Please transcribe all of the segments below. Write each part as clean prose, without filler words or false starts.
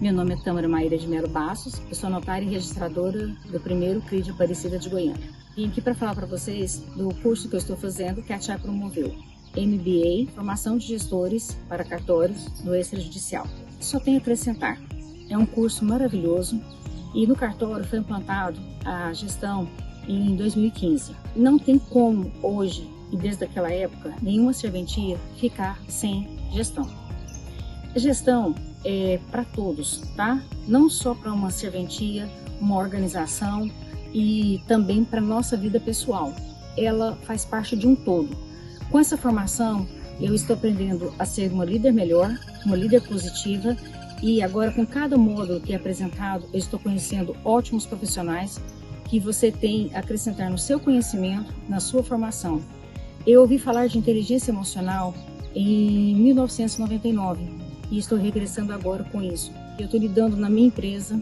Meu nome é Tâmara Maíra de Melo Bastos, eu sou notária e registradora do primeiro CRI de Aparecida de Goiânia. Vim aqui para falar para vocês do curso que eu estou fazendo, que a TCHAI promoveu. MBA, Formação de Gestores para Cartórios do Extrajudicial. Só tenho a acrescentar, é um curso maravilhoso e no cartório foi implantado a gestão em 2015. Não tem como hoje, e desde aquela época, nenhuma serventia ficar sem gestão. A gestão é para todos, tá? Não só para uma serventia, uma organização e também para nossa vida pessoal. Ela faz parte de um todo. Com essa formação, eu estou aprendendo a ser uma líder melhor, uma líder positiva e agora com cada módulo que é apresentado, eu estou conhecendo ótimos profissionais que você tem a acrescentar no seu conhecimento, na sua formação. Eu ouvi falar de inteligência emocional em 1999 e estou regressando agora com isso. Eu estou lidando na minha empresa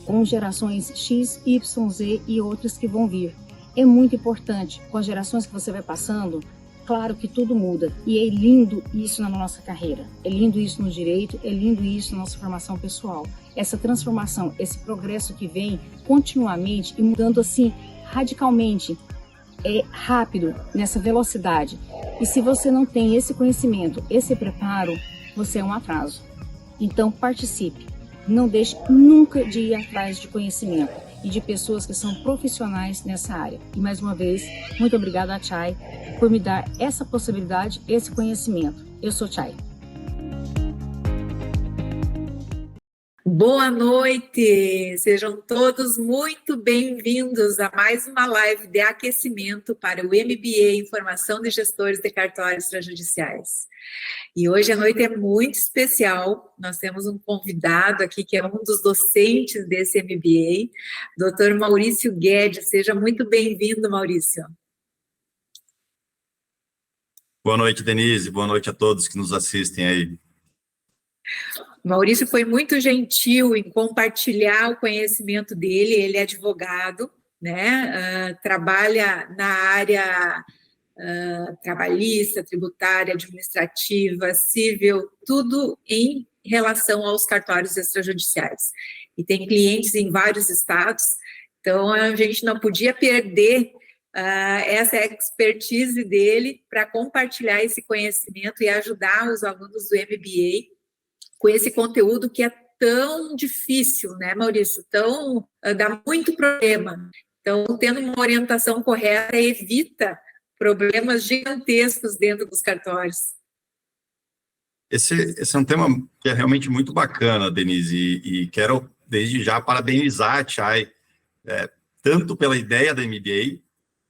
com gerações X, Y, Z e outras que vão vir. É muito importante, com as gerações que você vai passando, claro que tudo muda e é lindo isso na nossa carreira, é lindo isso no direito, é lindo isso na nossa formação pessoal. Essa transformação, esse progresso que vem continuamente e mudando assim radicalmente, é rápido nessa velocidade. E se você não tem esse conhecimento, esse preparo, você é um atraso. Então participe, não deixe nunca de ir atrás de conhecimento e de pessoas que são profissionais nessa área. E mais uma vez, muito obrigada a TCHAI por me dar essa possibilidade, esse conhecimento. Eu sou TCHAI. Boa noite, sejam todos muito bem-vindos a mais uma live de aquecimento para o MBA em Formação de Gestores de Cartórios Extrajudiciais. E hoje a noite é muito especial, nós temos um convidado aqui que é um dos docentes desse MBA, Dr. Maurício Guedes. Seja muito bem-vindo, Maurício. Boa noite, Denise, boa noite a todos que nos assistem aí. Maurício foi muito gentil em compartilhar o conhecimento dele, ele é advogado, né? Trabalha na área trabalhista, tributária, administrativa, civil, tudo em relação aos cartórios extrajudiciais. E tem clientes em vários estados, então a gente não podia perder essa expertise dele para compartilhar esse conhecimento e ajudar os alunos do MBA com esse conteúdo que é tão difícil, né, Maurício? Dá muito problema. Então, tendo uma orientação correta, evita problemas gigantescos dentro dos cartórios. Esse é um tema que é realmente muito bacana, Denise, e quero, desde já, parabenizar a TCHAI, tanto pela ideia da MBA,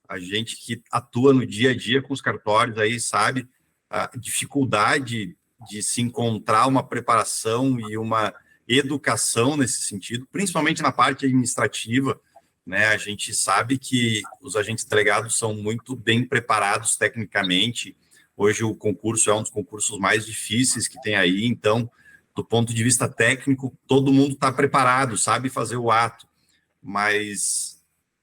a gente que atua no dia a dia com os cartórios aí sabe a dificuldade de se encontrar uma preparação e uma educação nesse sentido, principalmente na parte administrativa, né? A gente sabe que os agentes delegados são muito bem preparados tecnicamente. Hoje o concurso é um dos concursos mais difíceis que tem aí, então, do ponto de vista técnico, todo mundo está preparado, sabe fazer o ato, mas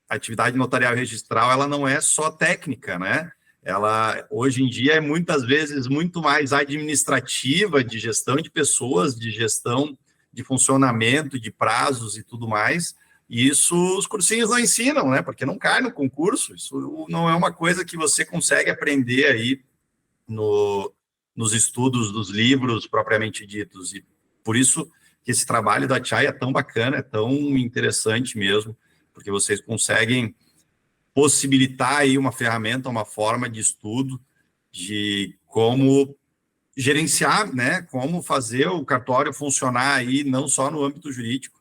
a atividade notarial e registral, ela não é só técnica, né? Ela, hoje em dia, é muitas vezes muito mais administrativa, de gestão de pessoas, de gestão de funcionamento, de prazos e tudo mais, e isso os cursinhos não ensinam, né? Porque não cai no concurso, isso não é uma coisa que você consegue aprender aí nos estudos dos livros propriamente ditos, e por isso que esse trabalho da TCHAI é tão bacana, é tão interessante mesmo, porque vocês conseguem possibilitar aí uma ferramenta, uma forma de estudo de como gerenciar, né, como fazer o cartório funcionar aí, não só no âmbito jurídico,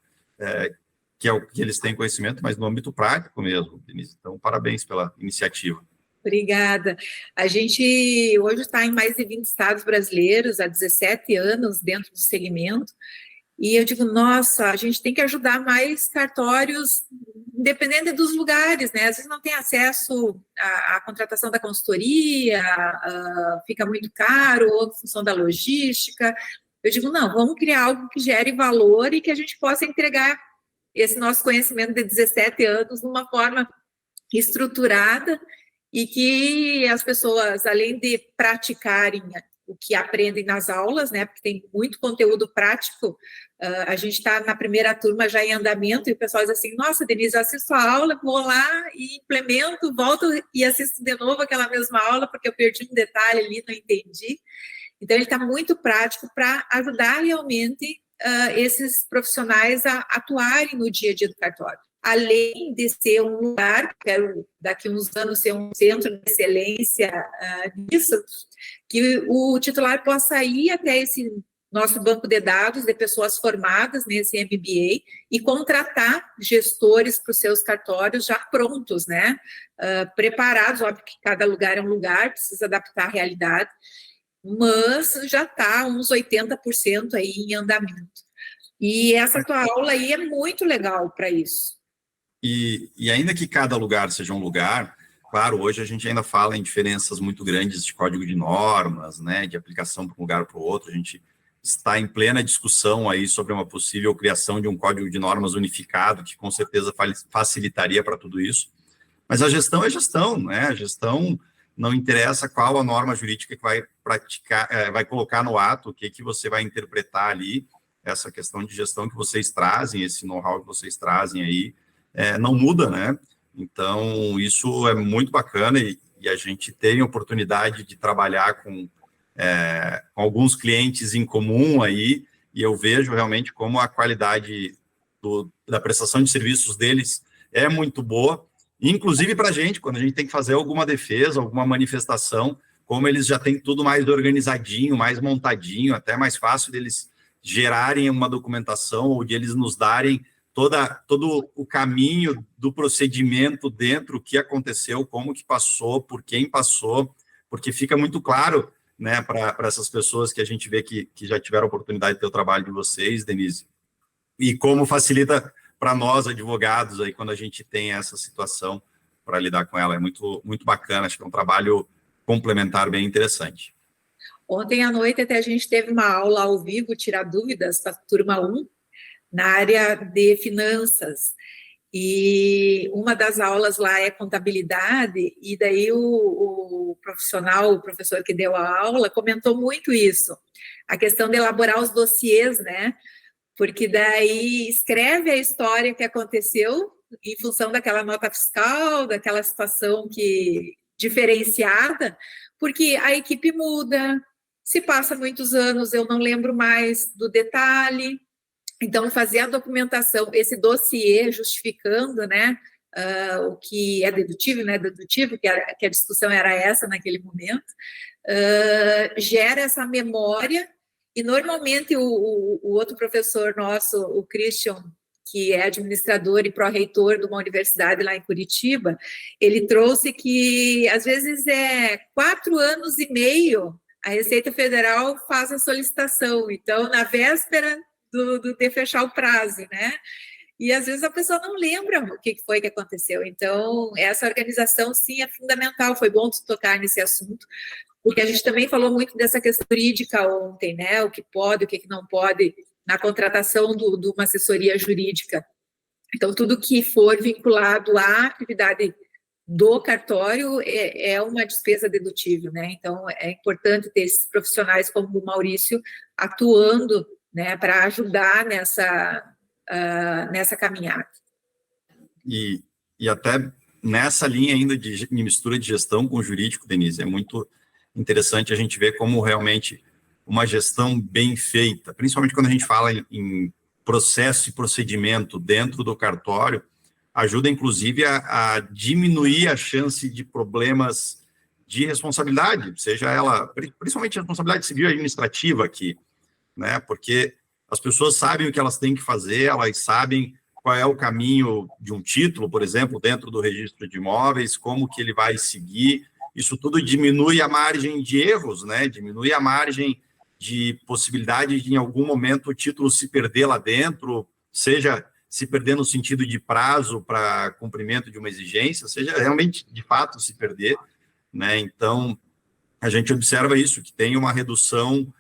que é o que eles têm conhecimento, mas no âmbito prático mesmo, Denise. Então, parabéns pela iniciativa. Obrigada. A gente hoje está em mais de 20 estados brasileiros, há 17 anos dentro do segmento, e eu digo, nossa, a gente tem que ajudar mais cartórios, independente dos lugares, né? Às vezes não tem acesso à contratação da consultoria, fica muito caro, ou em função da logística. Eu digo, não, vamos criar algo que gere valor e que a gente possa entregar esse nosso conhecimento de 17 anos de uma forma estruturada e que as pessoas, além de praticarem o que aprendem nas aulas, né? Porque tem muito conteúdo prático. A gente está na primeira turma já em andamento e o pessoal diz assim, nossa, Denise, eu assisto a aula, vou lá e implemento, volto e assisto de novo aquela mesma aula, porque eu perdi um detalhe ali, não entendi. Então, ele está muito prático para ajudar realmente esses profissionais a atuarem no dia a dia do cartório. Além de ser um lugar, quero daqui a uns anos ser um centro de excelência nisso, que o titular possa ir até esse nosso banco de dados de pessoas formadas nesse MBA e contratar gestores para os seus cartórios já prontos, né? Preparados, óbvio que cada lugar é um lugar, precisa adaptar à realidade, mas já está uns 80% aí em andamento. E essa tua aula aí é muito legal para isso. E ainda que cada lugar seja um lugar, claro, hoje a gente ainda fala em diferenças muito grandes de código de normas, né, de aplicação de um lugar para o outro, a gente está em plena discussão aí sobre uma possível criação de um código de normas unificado, que com certeza facilitaria para tudo isso, mas a gestão é gestão, né, a gestão não interessa qual a norma jurídica que vai praticar, vai colocar no ato, o que você vai interpretar ali, essa questão de gestão que vocês trazem, esse know-how que vocês trazem aí, não muda, né? Então, isso é muito bacana e a gente tem a oportunidade de trabalhar com alguns clientes em comum aí, e eu vejo realmente como a qualidade da prestação de serviços deles é muito boa, inclusive para a gente, quando a gente tem que fazer alguma defesa, alguma manifestação, como eles já têm tudo mais organizadinho, mais montadinho, até mais fácil deles gerarem uma documentação ou de eles nos darem todo o caminho do procedimento dentro, o que aconteceu, como que passou, por quem passou, porque fica muito claro, né, para essas pessoas que a gente vê que já tiveram a oportunidade de ter o trabalho de vocês, Denise, e como facilita para nós, advogados, aí, quando a gente tem essa situação para lidar com ela. É muito, muito bacana, acho que é um trabalho complementar bem interessante. Ontem à noite até a gente teve uma aula ao vivo, tirar dúvidas para a turma 1, na área de finanças, e uma das aulas lá é contabilidade, e daí o profissional, o professor que deu a aula, comentou muito isso, a questão de elaborar os dossiês, né, porque daí escreve a história que aconteceu em função daquela nota fiscal, daquela situação diferenciada, porque a equipe muda, se passa muitos anos, eu não lembro mais do detalhe. Então, fazer a documentação, esse dossiê justificando, né, o que é dedutível, não é dedutível, que a discussão era essa naquele momento, gera essa memória, e normalmente o outro professor nosso, o Christian, que é administrador e pró-reitor de uma universidade lá em Curitiba, ele trouxe que, às vezes, 4 anos e meio, a Receita Federal faz a solicitação, então, na véspera de fechar o prazo, né? E às vezes a pessoa não lembra o que foi que aconteceu. Então, essa organização, sim, é fundamental. Foi bom tu tocar nesse assunto, porque a gente também falou muito dessa questão jurídica ontem, né? O que pode, o que não pode, na contratação de uma assessoria jurídica. Então, tudo que for vinculado à atividade do cartório é uma despesa dedutível, né? Então, é importante ter esses profissionais como o Maurício atuando, né, para ajudar nessa caminhada. E até nessa linha ainda de mistura de gestão com jurídico, Denise, é muito interessante a gente ver como realmente uma gestão bem feita, principalmente quando a gente fala em processo e procedimento dentro do cartório, ajuda inclusive a diminuir a chance de problemas de responsabilidade, seja ela, principalmente responsabilidade civil e administrativa aqui, né? Porque as pessoas sabem o que elas têm que fazer, elas sabem qual é o caminho de um título, por exemplo, dentro do registro de imóveis, como que ele vai seguir. Isso tudo diminui a margem de erros, né? Diminui a margem de possibilidade de, em algum momento, o título se perder lá dentro, seja se perder no sentido de prazo para cumprimento de uma exigência, seja realmente, de fato, se perder, né? Então, a gente observa isso, que tem uma redução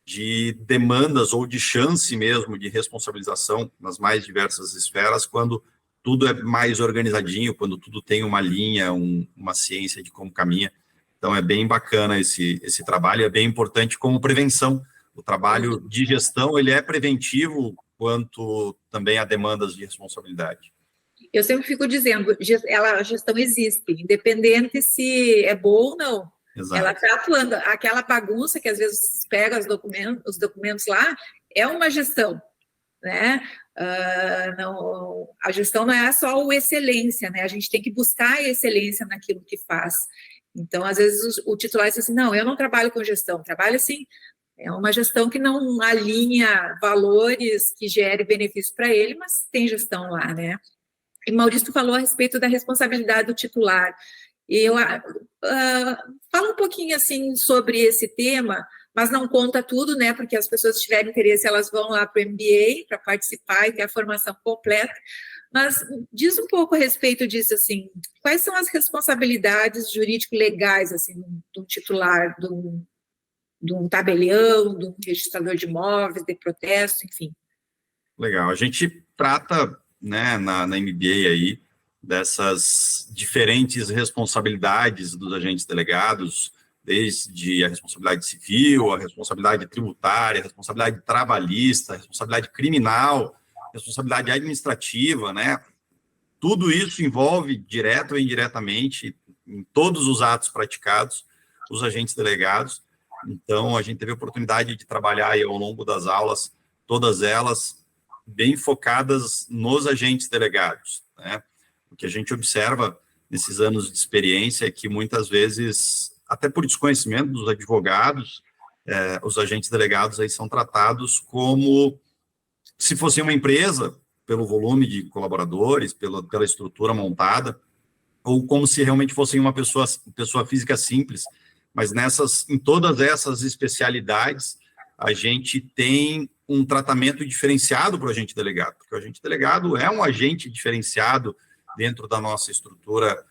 de demandas ou de chance mesmo de responsabilização nas mais diversas esferas, quando tudo é mais organizadinho, quando tudo tem uma linha, uma ciência de como caminha. Então, é bem bacana esse trabalho, é bem importante como prevenção. O trabalho de gestão, ele é preventivo quanto também a demandas de responsabilidade. Eu sempre fico dizendo, a gestão existe, independente se é boa ou não. Exato. Ela está atuando. Aquela bagunça que às vezes pega os documentos lá, é uma gestão, né? Não, a gestão não é só o excelência, né? A gente tem que buscar a excelência naquilo que faz. Então, às vezes, o titular diz assim, não, eu não trabalho com gestão, trabalho assim, é uma gestão que não alinha valores que gere benefício para ele, mas tem gestão lá, né? E Maurício falou a respeito da responsabilidade do titular. Eu falo um pouquinho, assim, sobre esse tema, mas não conta tudo, né, porque as pessoas que tiverem interesse, elas vão lá para o MBA, para participar e ter a formação completa. Mas diz um pouco a respeito disso, assim, quais são as responsabilidades jurídico-legais, assim, de um titular, de um tabelião, de um registrador de imóveis, de protesto, enfim. Legal, a gente trata, né, na MBA aí, dessas diferentes responsabilidades dos agentes delegados, desde a responsabilidade civil, a responsabilidade tributária, a responsabilidade trabalhista, a responsabilidade criminal, responsabilidade administrativa, né? Tudo isso envolve, direto ou indiretamente, em todos os atos praticados, os agentes delegados. Então, a gente teve a oportunidade de trabalhar aí ao longo das aulas, todas elas bem focadas nos agentes delegados, né? O que a gente observa nesses anos de experiência é que, muitas vezes, até por desconhecimento dos advogados, os agentes delegados aí são tratados como se fosse uma empresa, pelo volume de colaboradores, pela estrutura montada, ou como se realmente fossem uma pessoa física simples. Mas em todas essas especialidades, a gente tem um tratamento diferenciado para o agente delegado, porque o agente delegado é um agente diferenciado dentro da nossa estrutura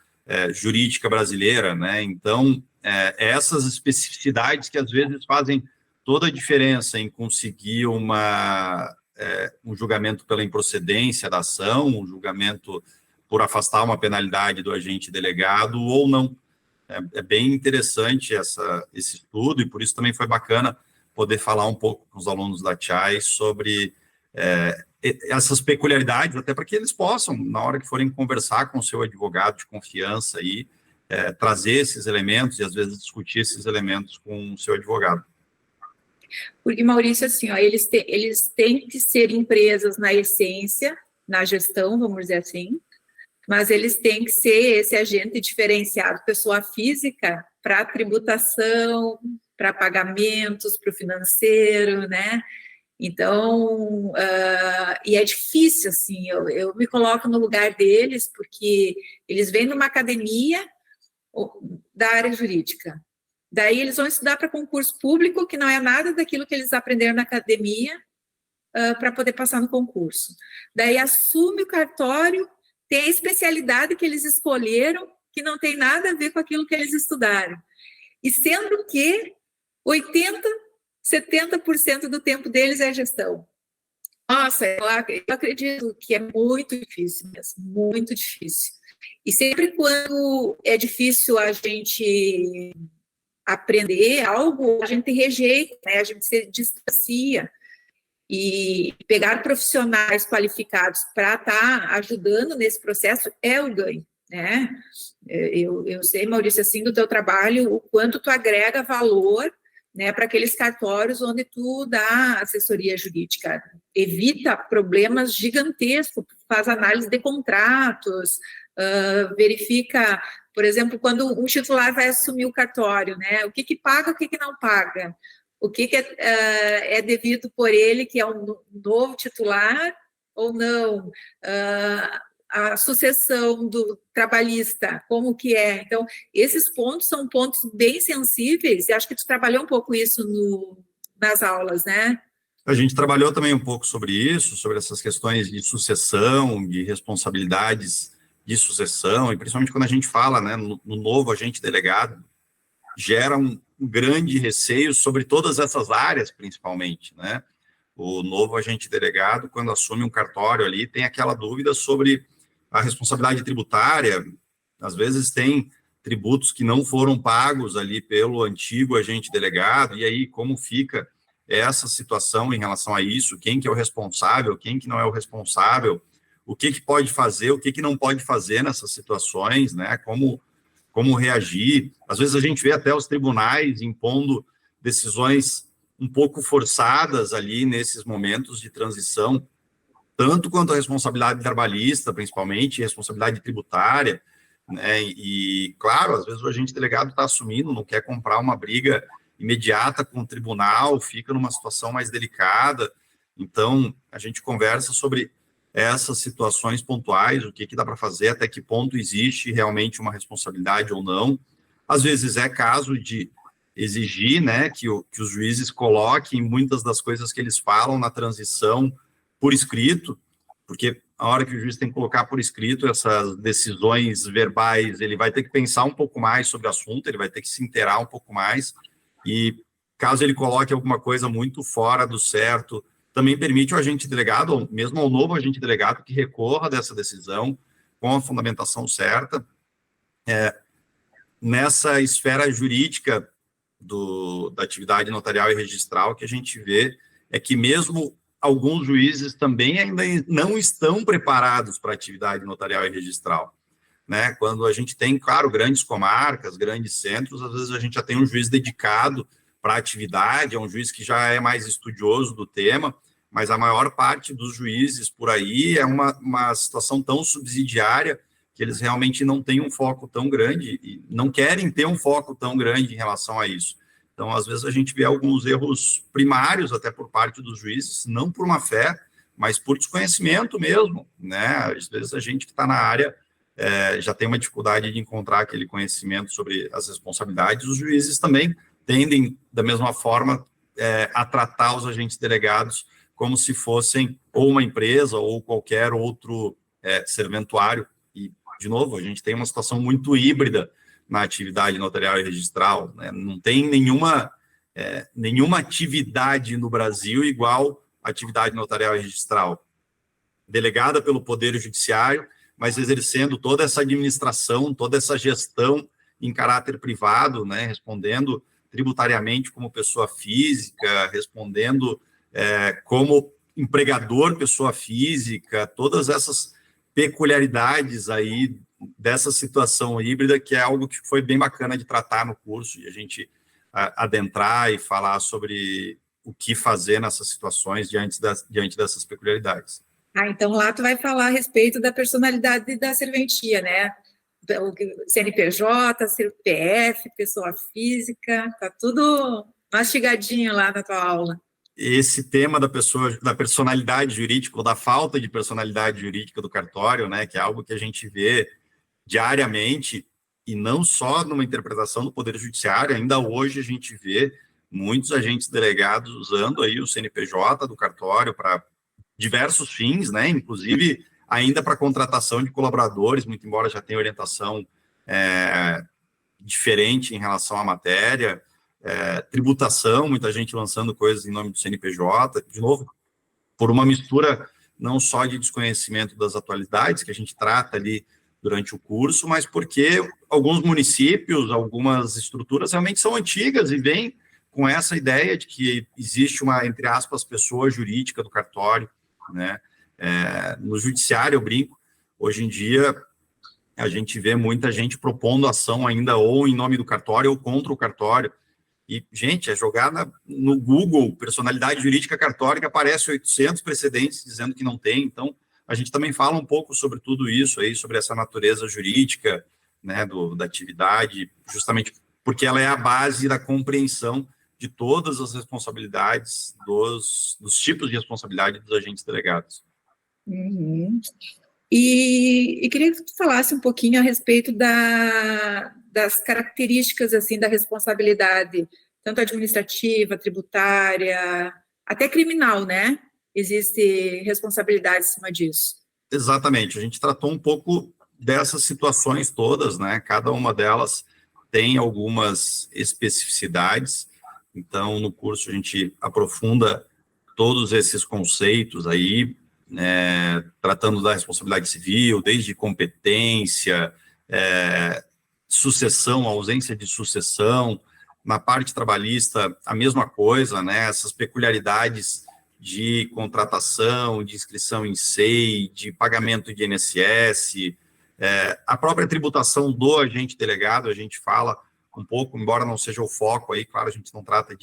jurídica brasileira, né? Então, essas especificidades que às vezes fazem toda a diferença em conseguir um julgamento pela improcedência da ação, um julgamento por afastar uma penalidade do agente delegado ou não. É bem interessante esse estudo, e por isso também foi bacana poder falar um pouco com os alunos da TIAI sobre essas peculiaridades, até para que eles possam, na hora que forem conversar com o seu advogado de confiança, trazer esses elementos e, às vezes, discutir esses elementos com o seu advogado. Porque, Maurício, assim, ó, eles têm que ser empresas na essência, na gestão, vamos dizer assim, mas eles têm que ser esse agente diferenciado, pessoa física, para tributação, para pagamentos, para o financeiro, né? Então, e é difícil, assim, eu me coloco no lugar deles, porque eles vêm numa academia da área jurídica. Daí eles vão estudar para concurso público, que não é nada daquilo que eles aprenderam na academia, para poder passar no concurso. Daí assume o cartório, tem a especialidade que eles escolheram, que não tem nada a ver com aquilo que eles estudaram. E sendo que 70% do tempo deles é gestão. Nossa, eu acredito que é muito difícil mesmo, muito difícil. E sempre quando é difícil a gente aprender algo, a gente rejeita, né? A gente se distancia. E pegar profissionais qualificados para estar ajudando nesse processo é o ganho, né? Eu sei, Maurício, assim, do teu trabalho, o quanto tu agrega valor, né, para aqueles cartórios onde tu dá assessoria jurídica, evita problemas gigantescos, faz análise de contratos, verifica, por exemplo, quando um titular vai assumir o cartório, né, o que paga, o que não paga, o que é devido por ele, que é um novo titular ou não, a sucessão do trabalhista, como que é. Então, esses pontos são pontos bem sensíveis, e acho que tu trabalhou um pouco isso nas aulas, né? A gente trabalhou também um pouco sobre isso, sobre essas questões de sucessão, de responsabilidades de sucessão, e principalmente quando a gente fala, né, no novo agente delegado, gera um grande receio sobre todas essas áreas, principalmente, né? O novo agente delegado, quando assume um cartório ali, tem aquela dúvida sobre a responsabilidade tributária, às vezes tem tributos que não foram pagos ali pelo antigo agente delegado, e aí como fica essa situação em relação a isso, quem que é o responsável, quem que não é o responsável, o que que pode fazer, o que que não pode fazer nessas situações, né, como reagir. Às vezes a gente vê até os tribunais impondo decisões um pouco forçadas ali nesses momentos de transição, tanto quanto a responsabilidade trabalhista, principalmente, responsabilidade tributária, né? E, claro, às vezes o agente delegado está assumindo, não quer comprar uma briga imediata com o tribunal, fica numa situação mais delicada. Então, a gente conversa sobre essas situações pontuais, o que, que dá para fazer, até que ponto existe realmente uma responsabilidade ou não. Às vezes é caso de exigir, né, que os juízes coloquem muitas das coisas que eles falam na transição por escrito, porque a hora que o juiz tem que colocar por escrito essas decisões verbais, ele vai ter que pensar um pouco mais sobre o assunto, ele vai ter que se inteirar um pouco mais, e caso ele coloque alguma coisa muito fora do certo, também permite o agente delegado, ou mesmo ao novo agente delegado, que recorra dessa decisão com a fundamentação certa. Nessa esfera jurídica da atividade notarial e registral, que a gente vê é que mesmo alguns juízes também ainda não estão preparados para a atividade notarial e registral, né? Quando a gente tem, claro, grandes comarcas, grandes centros, às vezes a gente já tem um juiz dedicado para a atividade, é um juiz que já é mais estudioso do tema, mas a maior parte dos juízes por aí é uma situação tão subsidiária que eles realmente não têm um foco tão grande e não querem ter um foco tão grande em relação a isso. Então, às vezes, a gente vê alguns erros primários, até por parte dos juízes, não por má fé, mas por desconhecimento mesmo, né? Às vezes, a gente que está na área já tem uma dificuldade de encontrar aquele conhecimento sobre as responsabilidades. Os juízes também tendem, da mesma forma, a tratar os agentes delegados como se fossem ou uma empresa ou qualquer outro serventuário. E, de novo, a gente tem uma situação muito híbrida na atividade notarial e registral, né? Não tem nenhuma atividade no Brasil igual à atividade notarial e registral, delegada pelo Poder Judiciário, mas exercendo toda essa administração, toda essa gestão em caráter privado, né? Respondendo tributariamente como pessoa física, respondendo como empregador pessoa física, todas essas peculiaridades aí dessa situação híbrida, que é algo que foi bem bacana de tratar no curso, e a gente adentrar e falar sobre o que fazer nessas situações diante dessas peculiaridades. Então lá tu vai falar a respeito da personalidade da serventia, né? O CNPJ, CPF, pessoa física, tá tudo mastigadinho lá na tua aula. Esse tema da personalidade jurídica, ou da falta de personalidade jurídica do cartório, né, que é algo que a gente vê diariamente, e não só numa interpretação do Poder Judiciário, ainda hoje a gente vê muitos agentes delegados usando aí o CNPJ do cartório para diversos fins, né, inclusive ainda para contratação de colaboradores, muito embora já tenha orientação diferente em relação à matéria, tributação, muita gente lançando coisas em nome do CNPJ, de novo, por uma mistura não só de desconhecimento das atualidades, que a gente trata ali durante o curso, mas porque alguns municípios, algumas estruturas realmente são antigas e vêm com essa ideia de que existe uma, entre aspas, pessoa jurídica do cartório, né? No judiciário, eu brinco, hoje em dia a gente vê muita gente propondo ação ainda ou em nome do cartório ou contra o cartório. E, gente, é jogar no Google, personalidade jurídica cartório, que aparece 800 precedentes dizendo que não tem. Então, a gente também fala um pouco sobre tudo isso aí, sobre essa natureza jurídica, né, da atividade, justamente porque ela é a base da compreensão de todas as responsabilidades, dos tipos de responsabilidade dos agentes delegados. Uhum. E queria que tu falasse um pouquinho a respeito das características, assim, da responsabilidade, tanto administrativa, tributária, até criminal, né? Existe responsabilidade em cima disso. Exatamente, a gente tratou um pouco dessas situações todas, né? Cada uma delas tem algumas especificidades, então no curso a gente aprofunda todos esses conceitos aí, tratando da responsabilidade civil, desde competência, sucessão, ausência de sucessão. Na parte trabalhista, a mesma coisa, né? Essas peculiaridades de contratação, de inscrição em SEI, de pagamento de INSS, a própria tributação do agente delegado, a gente fala um pouco, embora não seja o foco aí, claro, a gente não trata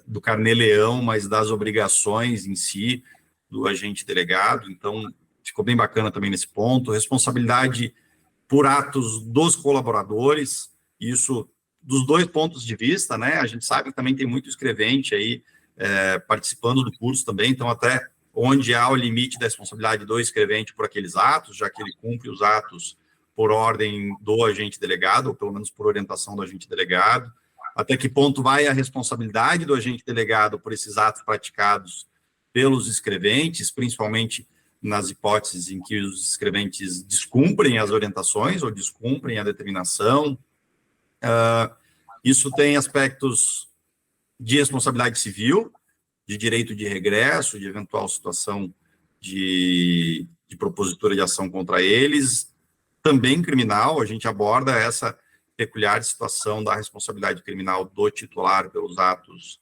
do carnê-leão, mas das obrigações em si do agente delegado, então ficou bem bacana também nesse ponto. Responsabilidade por atos dos colaboradores, isso dos dois pontos de vista, né? A gente sabe que também tem muito escrevente aí participando do curso também, então até onde há o limite da responsabilidade do escrevente por aqueles atos, já que ele cumpre os atos por ordem do agente delegado, ou pelo menos por orientação do agente delegado, até que ponto vai a responsabilidade do agente delegado por esses atos praticados pelos escreventes, principalmente nas hipóteses em que os escreventes descumprem as orientações ou descumprem a determinação. Isso tem aspectos de responsabilidade civil, de direito de regresso, de eventual situação de propositura de ação contra eles, também criminal, a gente aborda essa peculiar situação da responsabilidade criminal do titular pelos atos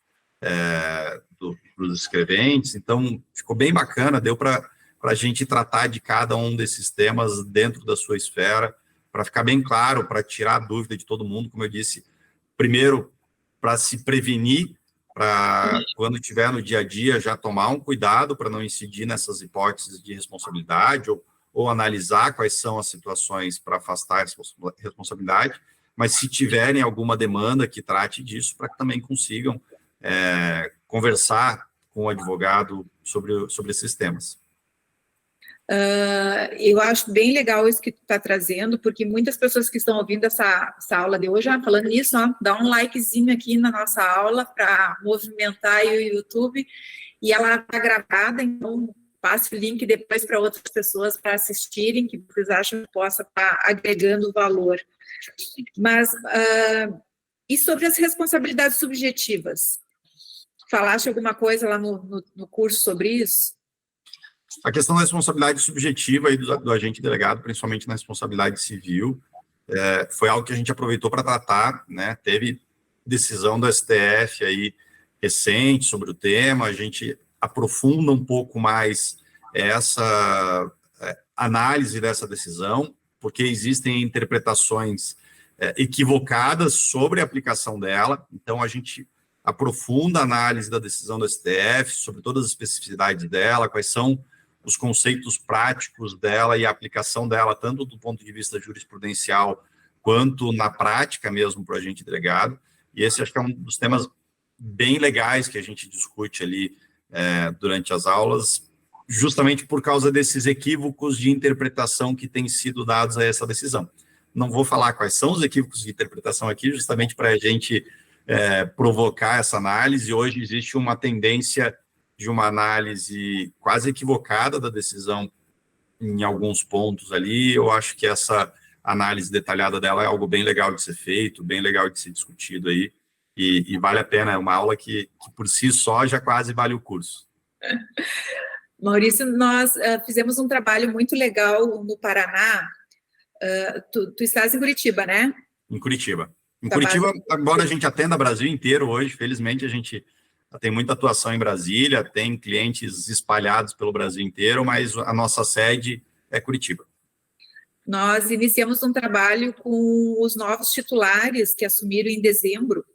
dos escreventes. Então, ficou bem bacana, deu para a gente tratar de cada um desses temas dentro da sua esfera, para ficar bem claro, para tirar a dúvida de todo mundo, como eu disse, primeiro, para se prevenir, para quando estiver no dia a dia já tomar um cuidado para não incidir nessas hipóteses de responsabilidade ou analisar quais são as situações para afastar a responsabilidade, mas se tiverem alguma demanda que trate disso, para que também consigam conversar com o advogado sobre esses temas. Eu acho bem legal isso que tu está trazendo, porque muitas pessoas que estão ouvindo essa aula de hoje, falando nisso, dá um likezinho aqui na nossa aula para movimentar aí o YouTube, e ela está gravada, então passe o link depois para outras pessoas para assistirem, que vocês acham que possa estar agregando valor. Mas, e sobre as responsabilidades subjetivas? Falaste alguma coisa lá no curso sobre isso? A questão da responsabilidade subjetiva aí do agente delegado, principalmente na responsabilidade civil, foi algo que a gente aproveitou para tratar, né? Teve decisão do STF aí recente sobre o tema, a gente aprofunda um pouco mais essa análise dessa decisão, porque existem interpretações equivocadas sobre a aplicação dela, então a gente aprofunda a análise da decisão do STF, sobre todas as especificidades dela, quais são os conceitos práticos dela e a aplicação dela, tanto do ponto de vista jurisprudencial, quanto na prática mesmo para o agente delegado. E esse acho que é um dos temas bem legais que a gente discute ali durante as aulas, justamente por causa desses equívocos de interpretação que têm sido dados a essa decisão. Não vou falar quais são os equívocos de interpretação aqui, justamente para a gente provocar essa análise. Hoje existe uma tendência de uma análise quase equivocada da decisão em alguns pontos ali. Eu acho que essa análise detalhada dela é algo bem legal de ser feito, bem legal de ser discutido aí, e vale a pena, é uma aula que por si só já quase vale o curso. Maurício, nós fizemos um trabalho muito legal no Paraná. Tu estás em Curitiba, né? Em Curitiba. Em Curitiba, embora a gente atenda o Brasil inteiro hoje, felizmente a gente tem muita atuação em Brasília, tem clientes espalhados pelo Brasil inteiro, mas a nossa sede é Curitiba. Nós iniciamos um trabalho com os novos titulares que assumiram em dezembro,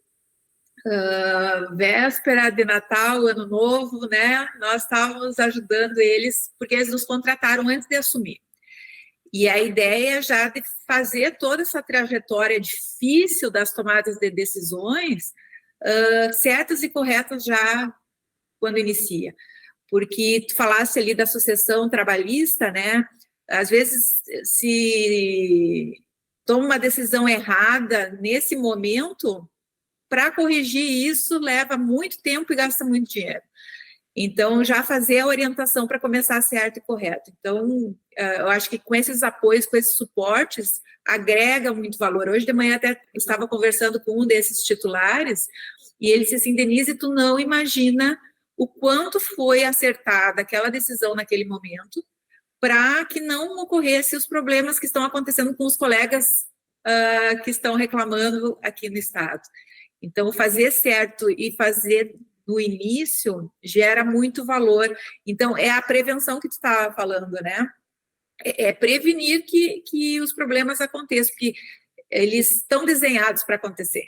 véspera de Natal, Ano Novo, né? Nós estávamos ajudando eles, porque eles nos contrataram antes de assumir. E a ideia já de fazer toda essa trajetória difícil das tomadas de decisões certas e corretas já quando inicia. Porque tu falasse ali da sucessão trabalhista, né? Às vezes, se toma uma decisão errada nesse momento, para corrigir isso leva muito tempo e gasta muito dinheiro. Então, já fazer a orientação para começar certo e correto. Então, eu acho que com esses apoios, com esses suportes, agrega muito valor. Hoje de manhã até estava conversando com um desses titulares, e ele disse assim, Denise, tu não imagina o quanto foi acertada aquela decisão naquele momento, para que não ocorressem os problemas que estão acontecendo com os colegas que estão reclamando aqui no estado. Então, fazer certo e fazer no início gera muito valor. Então, é a prevenção que tu estava falando, né? É prevenir que os problemas aconteçam, porque eles estão desenhados para acontecer.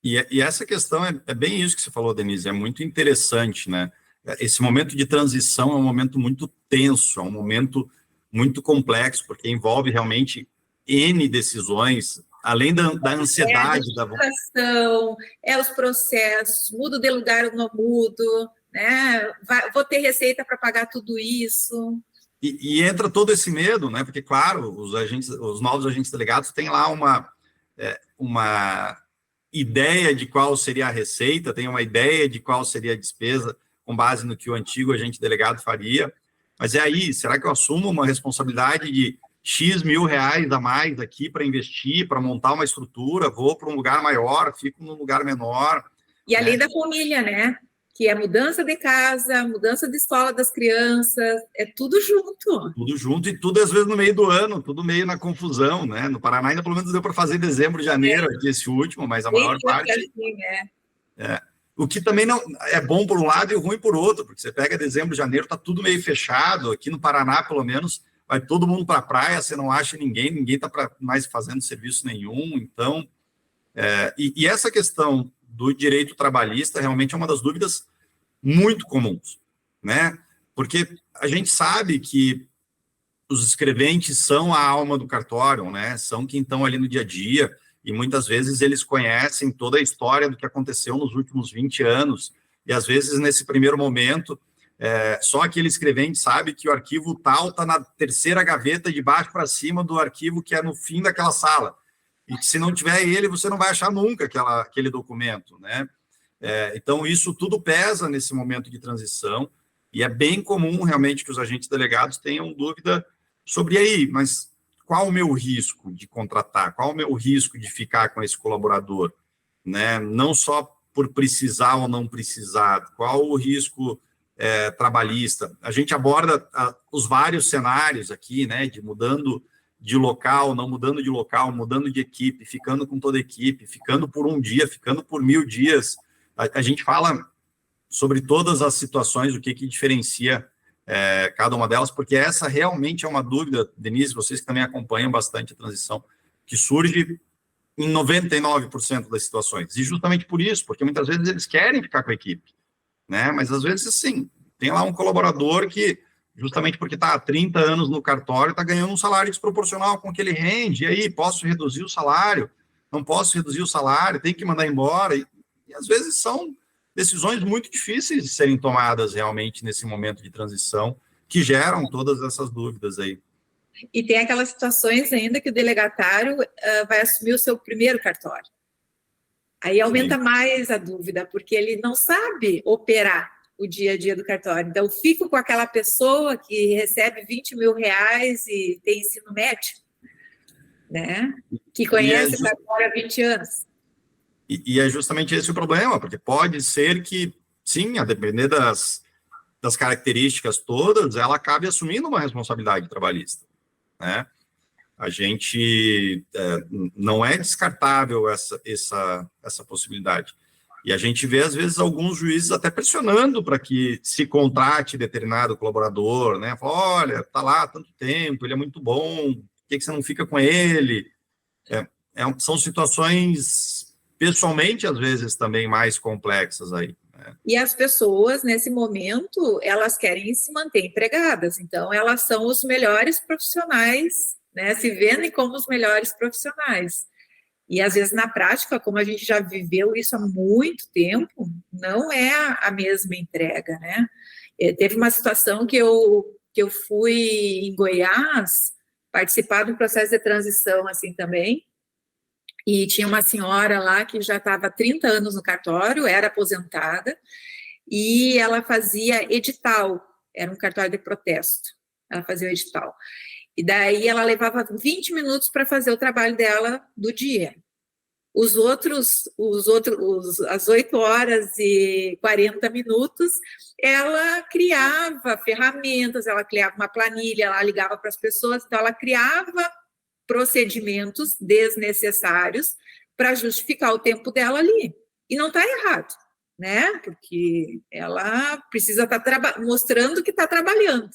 E essa questão é bem isso que você falou, Denise, é muito interessante, né? Esse momento de transição é um momento muito tenso, é um momento muito complexo, porque envolve realmente N decisões, além da ansiedade. A administração, os processos, mudo de lugar ou não mudo, né? Vou ter receita para pagar tudo isso. E entra todo esse medo, né? Porque, claro, os novos agentes delegados têm lá uma ideia de qual seria a receita, tem uma ideia de qual seria a despesa, com base no que o antigo agente delegado faria. Mas aí, será que eu assumo uma responsabilidade de X mil reais a mais aqui para investir, para montar uma estrutura, vou para um lugar maior, fico num lugar menor? E além da família, né? Que é mudança de casa, mudança de escola das crianças, é tudo junto. Tudo junto e tudo, às vezes, no meio do ano, tudo meio na confusão, né? No Paraná, ainda pelo menos deu para fazer dezembro, janeiro, aqui esse último, mas a maior parte... Assim, né? O que também não é bom por um lado e ruim por outro, porque você pega dezembro, janeiro, tá tudo meio fechado. Aqui no Paraná, pelo menos, vai todo mundo para a praia, você não acha ninguém está mais fazendo serviço nenhum. Então, e essa questão do direito trabalhista realmente é uma das dúvidas muito comuns, né? Porque a gente sabe que os escreventes são a alma do cartório, né? São quem estão ali no dia a dia, e muitas vezes eles conhecem toda a história do que aconteceu nos últimos 20 anos, e às vezes nesse primeiro momento, só aquele escrevente sabe que o arquivo tal está na terceira gaveta de baixo para cima do arquivo que é no fim daquela sala, e que se não tiver ele, você não vai achar nunca aquele documento, né? Então, isso tudo pesa nesse momento de transição, e é bem comum, realmente, que os agentes delegados tenham dúvida sobre aí, mas qual o meu risco de contratar? Qual o meu risco de ficar com esse colaborador? Né? Não só por precisar ou não precisar, qual o risco trabalhista? A gente aborda os vários cenários aqui, né, de mudando de local, não mudando de local, mudando de equipe, ficando com toda a equipe, ficando por um dia, ficando por 1000 dias. A gente fala sobre todas as situações, o que diferencia cada uma delas, porque essa realmente é uma dúvida, Denise, vocês que também acompanham bastante a transição, que surge em 99% das situações. E justamente por isso, porque muitas vezes eles querem ficar com a equipe, né? Mas às vezes, sim, tem lá um colaborador que, justamente porque está há 30 anos no cartório, está ganhando um salário desproporcional com o que ele rende, e aí, posso reduzir o salário? Não posso reduzir o salário, tem que mandar embora, e às vezes são decisões muito difíceis de serem tomadas realmente nesse momento de transição, que geram todas essas dúvidas aí. E tem aquelas situações ainda que o delegatário vai assumir o seu primeiro cartório. Aí aumenta mais a dúvida, porque ele não sabe operar o dia a dia do cartório. Então, eu fico com aquela pessoa que recebe 20 mil reais e tem ensino médio, né? Que conhece o cartório há 20 anos. E é justamente esse o problema, porque pode ser que, sim, a depender das características todas, ela acabe assumindo uma responsabilidade trabalhista, né? A gente não é descartável essa possibilidade. E a gente vê, às vezes, alguns juízes até pressionando para que se contrate determinado colaborador, né? Fala, olha, está lá há tanto tempo, ele é muito bom, por que você não fica com ele? São situações, pessoalmente, às vezes, também mais complexas aí. Né? E as pessoas, nesse momento, elas querem se manter empregadas, então elas são os melhores profissionais, né? Se vendem como os melhores profissionais. E, às vezes, na prática, como a gente já viveu isso há muito tempo, não é a mesma entrega, né? Teve uma situação que eu fui em Goiás participar de um processo de transição assim também, e tinha uma senhora lá que já estava há 30 anos no cartório, era aposentada, e ela fazia edital, era um cartório de protesto, ela fazia o edital. E daí ela levava 20 minutos para fazer o trabalho dela do dia. Às 8 horas e 40 minutos, ela criava ferramentas, ela criava uma planilha, ela ligava para as pessoas, então ela criava procedimentos desnecessários para justificar o tempo dela ali. E não está errado, né? Porque ela precisa estar mostrando que está trabalhando.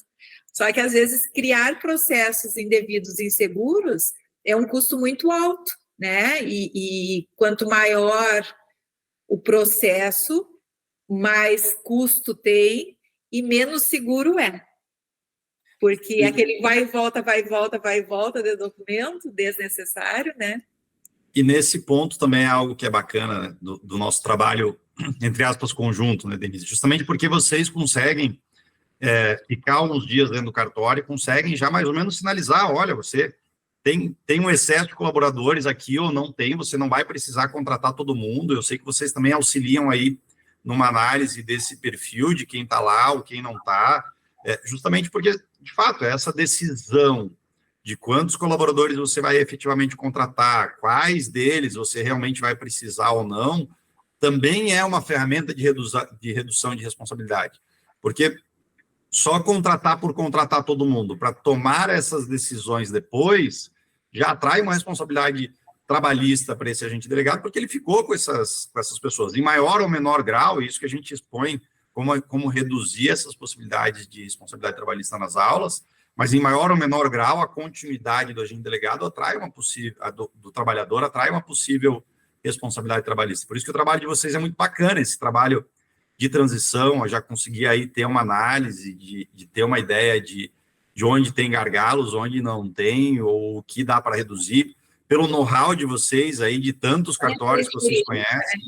Só que, às vezes, criar processos indevidos e inseguros é um custo muito alto, né? E quanto maior o processo, mais custo tem e menos seguro é. Porque aquele vai e volta de documento desnecessário, né? E nesse ponto também é algo que é bacana, né, do nosso trabalho, entre aspas, conjunto, né, Denise? Justamente porque vocês conseguem ficar uns dias dentro do cartório e conseguem já mais ou menos sinalizar, olha, você tem um excesso de colaboradores aqui ou não tem, você não vai precisar contratar todo mundo, eu sei que vocês também auxiliam aí numa análise desse perfil de quem está lá ou quem não está, justamente porque, de fato, essa decisão de quantos colaboradores você vai efetivamente contratar, quais deles você realmente vai precisar ou não, também é uma ferramenta de redução de responsabilidade. Porque só contratar por contratar todo mundo, para tomar essas decisões depois, já atrai uma responsabilidade trabalhista para esse agente delegado, porque ele ficou com essas pessoas, em maior ou menor grau, isso que a gente expõe como reduzir essas possibilidades de responsabilidade trabalhista nas aulas, mas em maior ou menor grau, a continuidade do agente delegado atrai do trabalhador atrai uma possível responsabilidade trabalhista. Por isso que o trabalho de vocês é muito bacana, esse trabalho de transição, eu já consegui aí ter uma análise, de ter uma ideia de onde tem gargalos, onde não tem, ou o que dá para reduzir, pelo know-how de vocês aí, de tantos cartórios que vocês conhecem.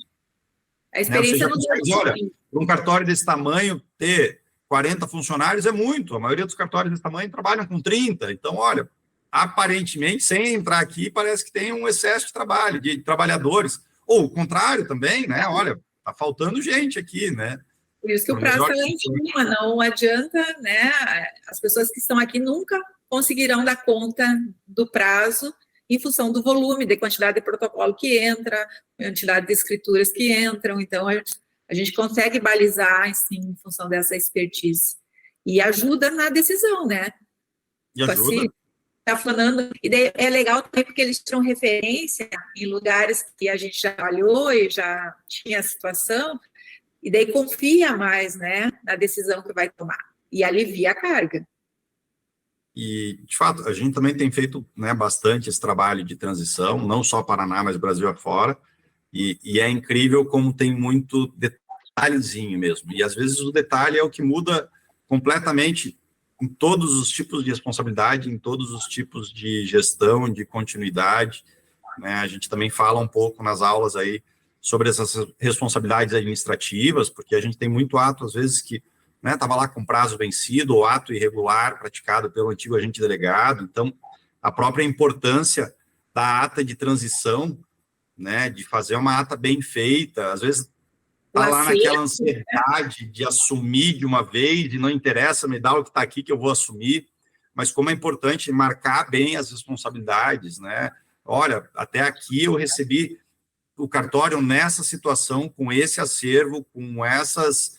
A experiência olha, um cartório desse tamanho, ter 40 funcionários é muito, a maioria dos cartórios desse tamanho trabalham com 30, então, olha, aparentemente, sem entrar aqui, parece que tem um excesso de trabalho, de trabalhadores, ou o contrário também, né, olha, está faltando gente aqui, né? Por isso que o prazo está lá em cima, não adianta, né, as pessoas que estão aqui nunca conseguirão dar conta do prazo em função do volume, da quantidade de protocolo que entra, quantidade de escrituras que entram, então a gente consegue balizar, assim, em função dessa expertise. E ajuda na decisão, né? E ajuda. Está falando, e daí é legal também porque eles tiram referência em lugares que a gente já trabalhou e já tinha a situação, e daí confia mais, né, na decisão que vai tomar, e alivia a carga. E, de fato, a gente também tem feito, né, bastante esse trabalho de transição, não só Paraná, mas Brasil afora, e é incrível como tem muito detalhezinho mesmo, e às vezes o detalhe é o que muda completamente em todos os tipos de responsabilidade, em todos os tipos de gestão, de continuidade, né? A gente também fala um pouco nas aulas aí sobre essas responsabilidades administrativas, porque a gente tem muito ato, às vezes, que estava lá com prazo vencido, ou ato irregular praticado pelo antigo agente delegado, então, a própria importância da ata de transição, né, de fazer uma ata bem feita, às vezes está lá naquela ansiedade de assumir de uma vez, e não interessa, me dá o que está aqui que eu vou assumir, mas como é importante marcar bem as responsabilidades, né? Olha, até aqui eu recebi o cartório nessa situação, com esse acervo, com essas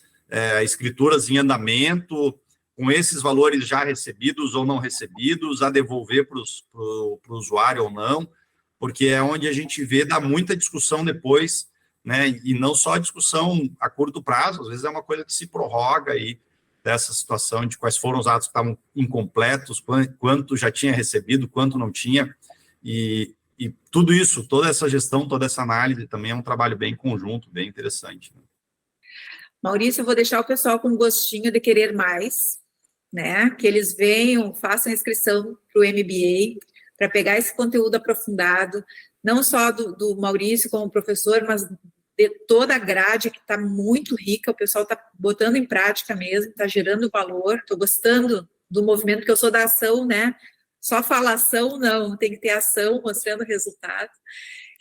escrituras em andamento, com esses valores já recebidos ou não recebidos, a devolver para o usuário ou não, porque é onde a gente vê, dá muita discussão depois, né, e não só discussão a curto prazo, às vezes é uma coisa que se prorroga aí, dessa situação de quais foram os atos que estavam incompletos, quanto já tinha recebido, quanto não tinha, e tudo isso, toda essa gestão, toda essa análise também é um trabalho bem conjunto, bem interessante. Maurício, eu vou deixar o pessoal com um gostinho de querer mais, né, que eles venham, façam a inscrição para o MBA, para pegar esse conteúdo aprofundado, não só do Maurício como professor, mas de toda a grade, que está muito rica, o pessoal está botando em prática mesmo, está gerando valor, estou gostando do movimento, porque eu sou da ação, né? Só falação, não, tem que ter ação, mostrando resultado.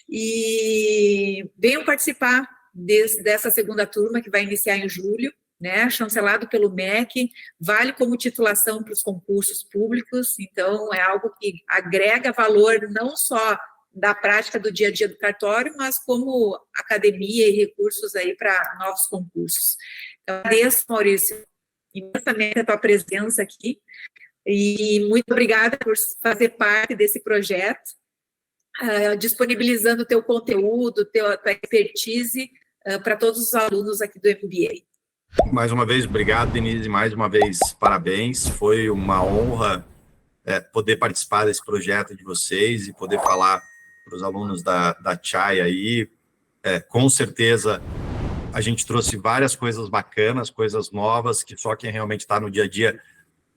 E venham participar dessa segunda turma, que vai iniciar em julho, né? Chancelado pelo MEC, vale como titulação para os concursos públicos, então é algo que agrega valor não só da prática do dia a dia do cartório, mas como academia e recursos aí para novos concursos. Então, agradeço, Maurício, imensamente a tua presença aqui, e muito obrigada por fazer parte desse projeto, disponibilizando o teu conteúdo, tua expertise para todos os alunos aqui do MBA. Mais uma vez, obrigado, Denise, mais uma vez, parabéns, foi uma honra poder participar desse projeto de vocês e poder falar para os alunos da CHAI aí. Com certeza, a gente trouxe várias coisas bacanas, coisas novas, que só quem realmente está no dia a dia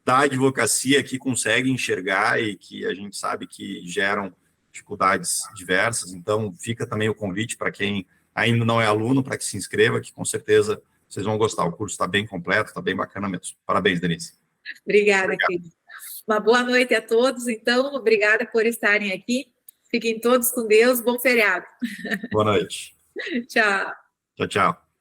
da advocacia que consegue enxergar e que a gente sabe que geram dificuldades diversas. Então, fica também o convite para quem ainda não é aluno, para que se inscreva, que com certeza vocês vão gostar. O curso está bem completo, está bem bacana mesmo. Parabéns, Denise. Obrigada, querido. Uma boa noite a todos, então. Obrigada por estarem aqui. Fiquem todos com Deus. Bom feriado. Boa noite. Tchau. Tchau, tchau.